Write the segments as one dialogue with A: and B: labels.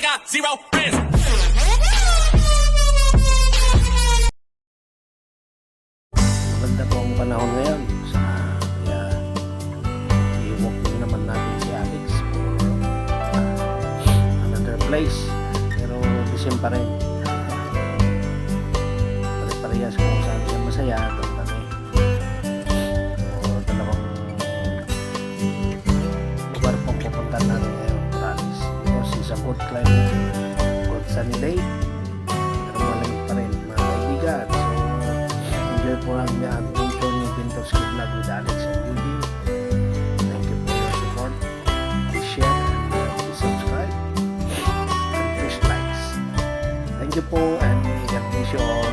A: got zero friends.
B: Maganda po ang panahon ngayon kaya i-walk din naman natin si Alex for another place, pero the same pa rin. Pare-parehas kung saan siya masaya doon kami. So dalawang lugar pong pupunta natin ngayon, promise. Because it's a good climate, good sunny day, pero malamig pa rin mga kaibigan. So enjoy po ang adventure ni Pintos Kid Vlog with Alex and Eugene. Thank you for your support. Please share and please subscribe and please likes. Thank you po and God bless you all.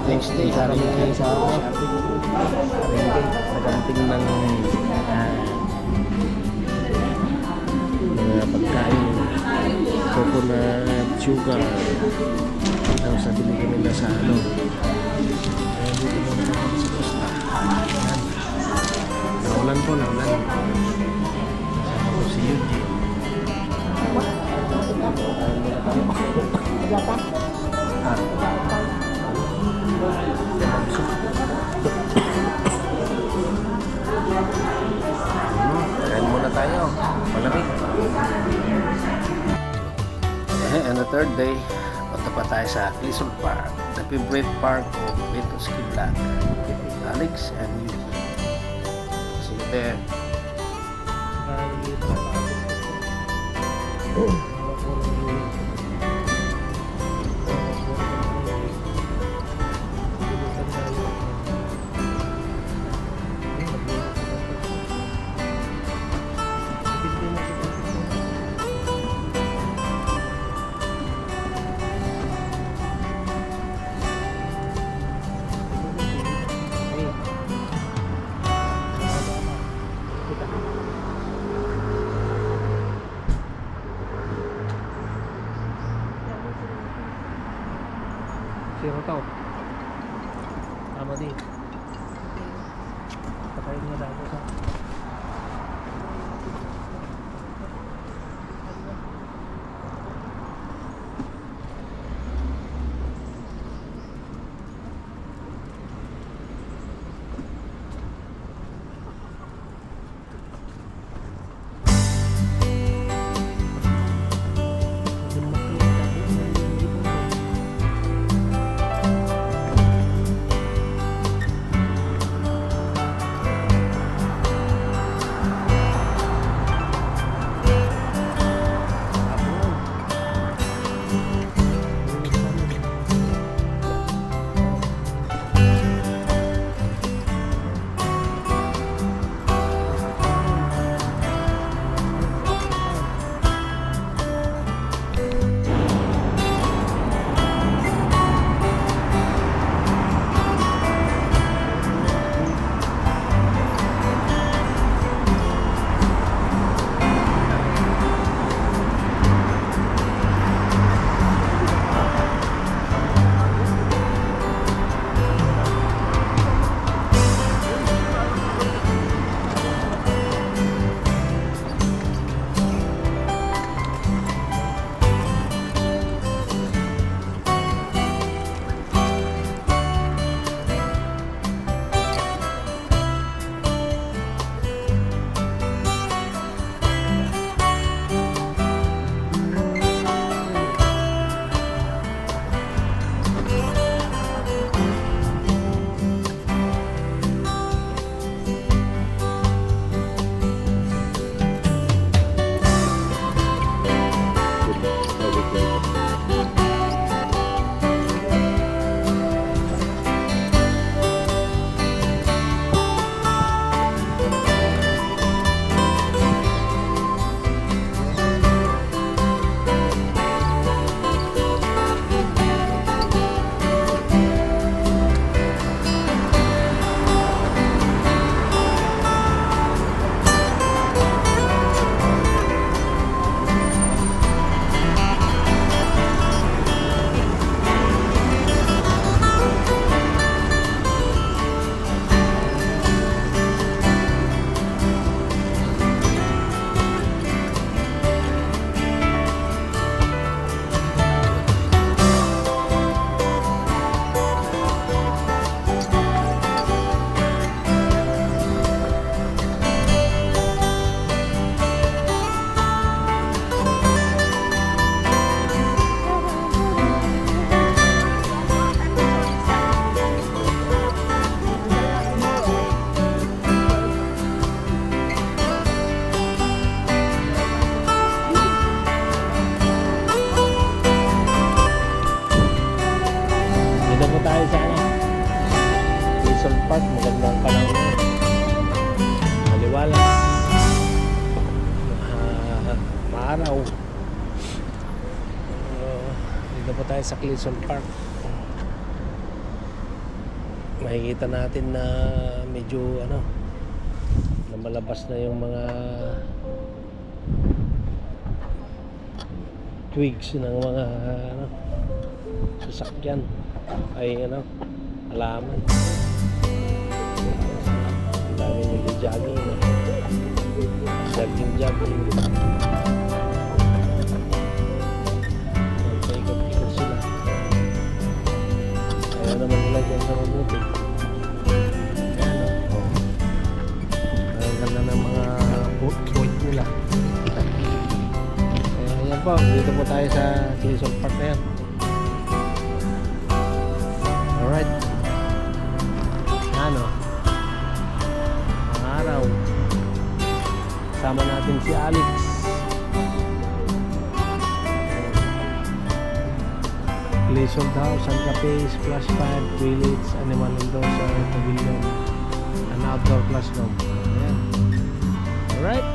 B: Next day,
A: Sa Ringkay sa
B: Ringkay.
A: nagating ng mga pagkain, coconut, sugar. Tapos nabili kami na sa ano. Kaya dito muna kami sa Costa. Ayan. Naulan po, naulan. Kasama ko si Yuji.
B: Kain muna tayo. Malamig. And the third day, punta pa tayo sa Quezon Park, the favorite park of Beto Skiblat, Alex and you. See you there.
A: Sino to? Tama din. Patayin niya daw sa Park, magandang panahon, maliwalas, maaraw. Dito po tayo sa Quezon Park.
B: makikita natin na medyo ano, na malabas na yung mga twigs ng mga ano, sasakyan ay ano, halaman. Ang dami nag-jogging, no? Jogging. Paikot-ikot sila. Ayaw naman nila dyan sa mabuti. Ayan, no? Ang ganda ng mga point nila. Kaya yan po, dito po tayo sa Quezon Park na yan. Alright. Ano? Ang araw. Sama natin si Alex. Leisure House, San Cafe, Splash Pad, Village, Animal Indoor, Pavilion, and Outdoor Classroom. Ayan. Alright.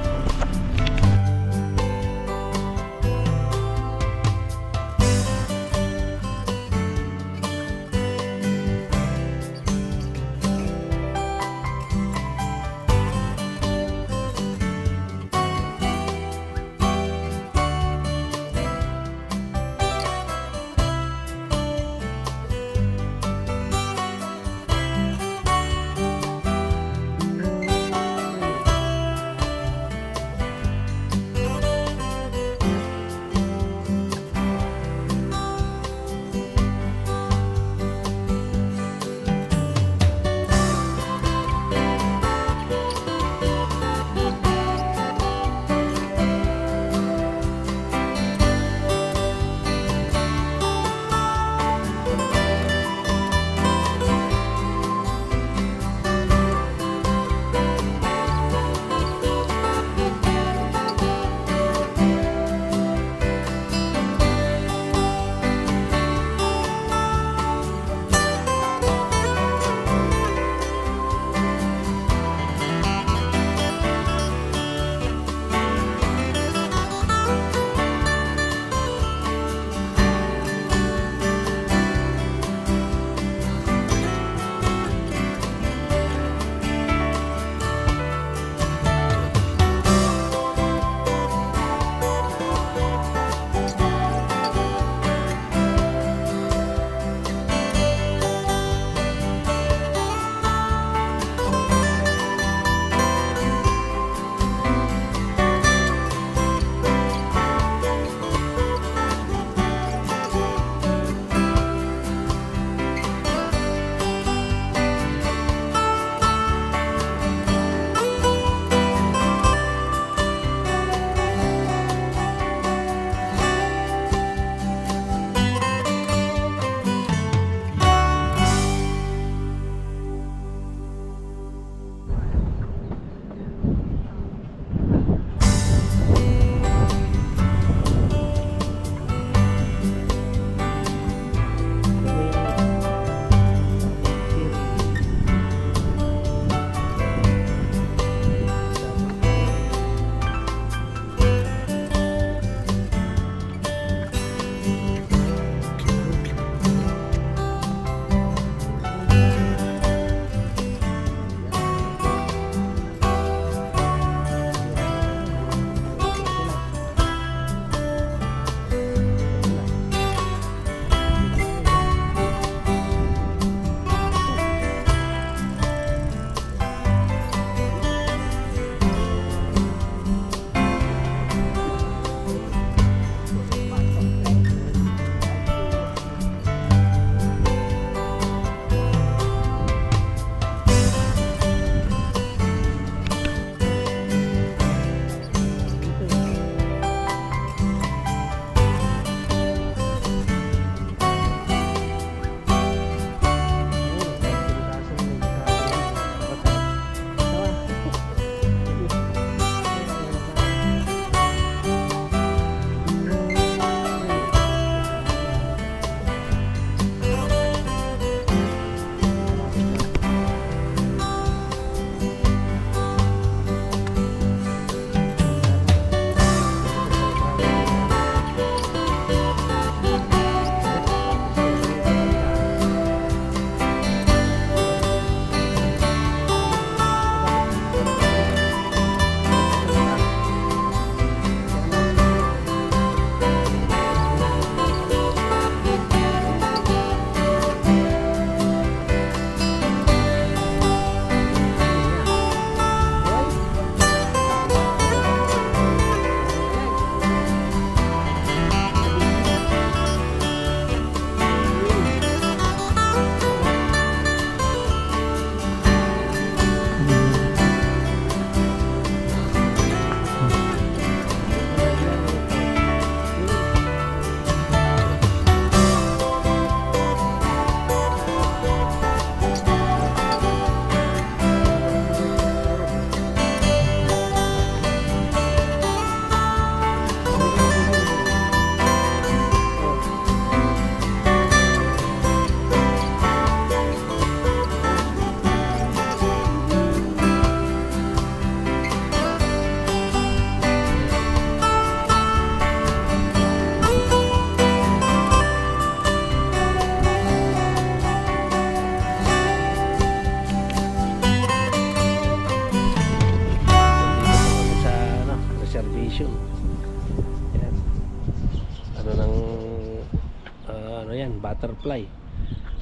B: yan, butterfly.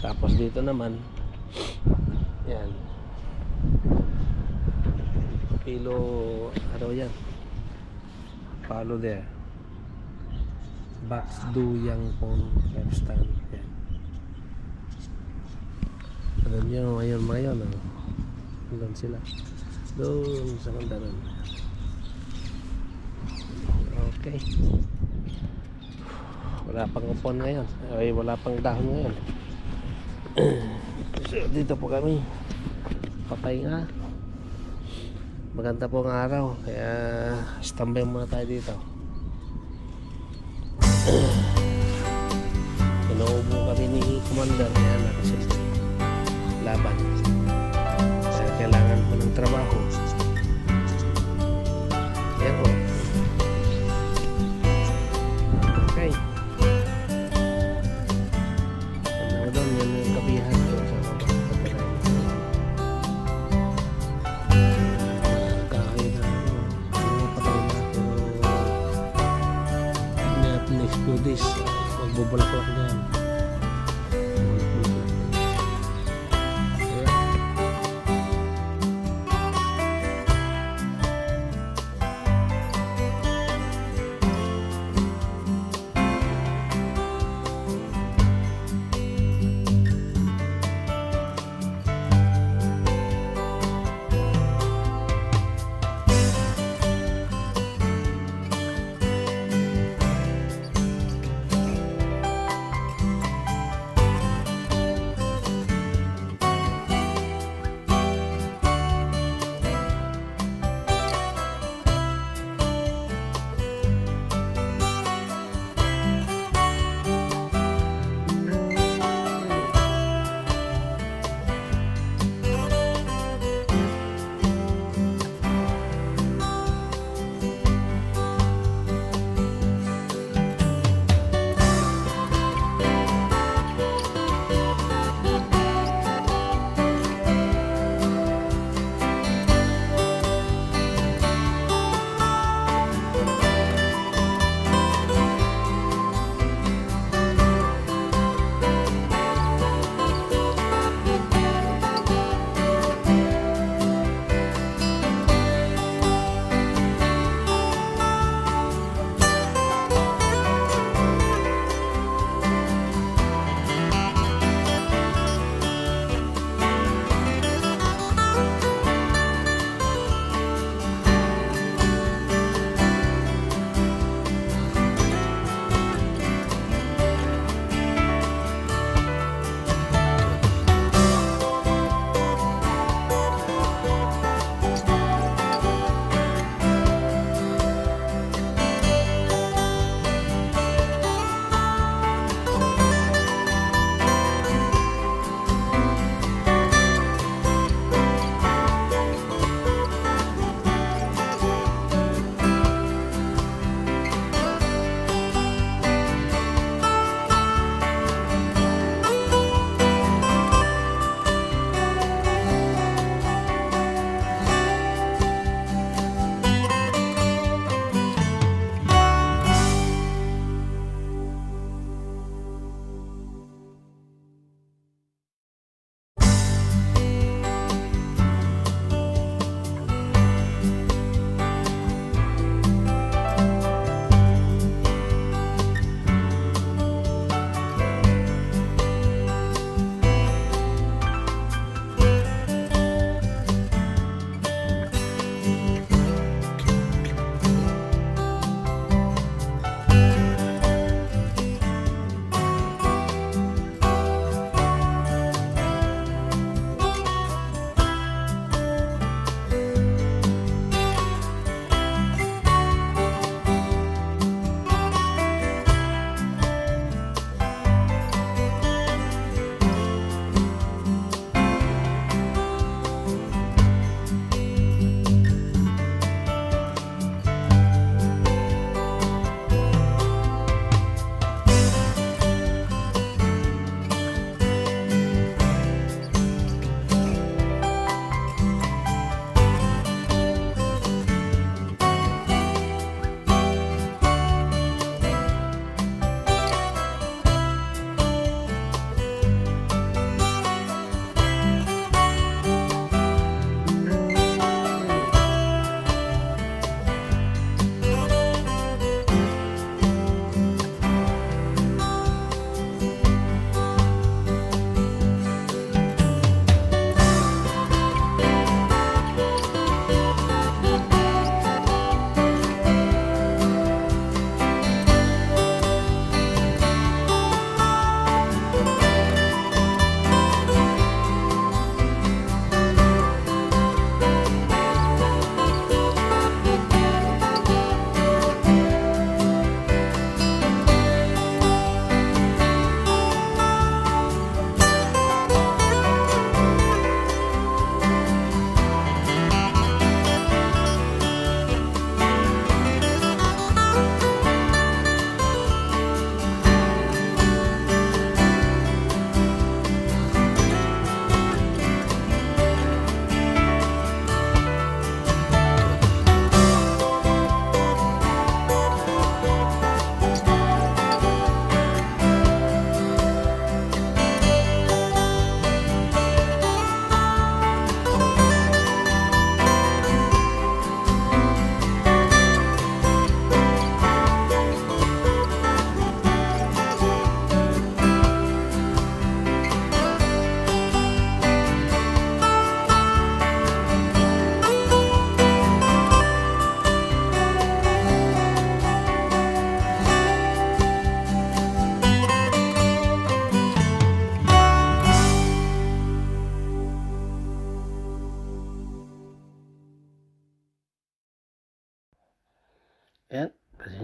B: Tapos dito naman, yan, kilo, ano yan, follow there, box duyang pong stand. Yan. Alam nyo, ngayon, doon sila. Doon sa kandaran. Okay. Wala pang upon ngayon. Ay, wala pang dahon ngayon. So, dito po kami. Patay nga. Maganda po ang araw. Kaya, standby muna tayo dito. Inuubo kami ni Commander. Kaya nakasilip. Laban. Kaya kailangan po ng trabaho. Yan po. Okay. Ano doon, yan yung kabihan ko sa kapatid. Kahit na patay na. Pero next 2 days, magbubulaklak na yan.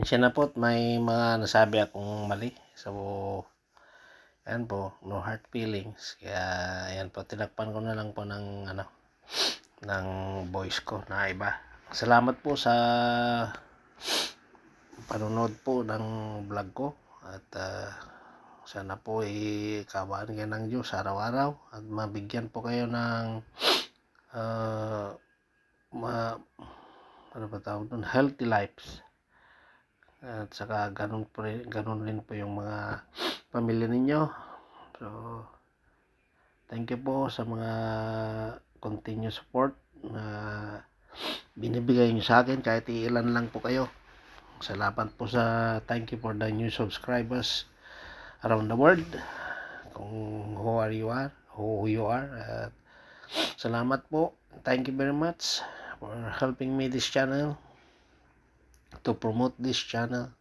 B: pasensya na po at may mga nasabi akong mali. So, ayan po, no hard feelings. Kaya, ayan po, tinakpan ko na lang po ng, ng voice ko na iba. Salamat po sa panonood po ng vlog ko. At, sana po ikawaan kayo ng Diyos araw-araw at mabigyan po kayo ng ano ba tawag doon? Healthy lives. At saka ganun din po yung mga pamilya ninyo. So, thank you po sa mga continuous support na binibigay nyo sa akin kahit ilan lang po kayo. Salamat po sa thank you for the new subscribers around the world. Kung who you are. Salamat po. Thank you very much for helping me this channel, to promote this channel,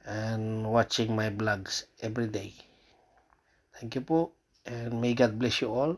B: and watching my vlogs every day. Thank you po, and may God bless you all.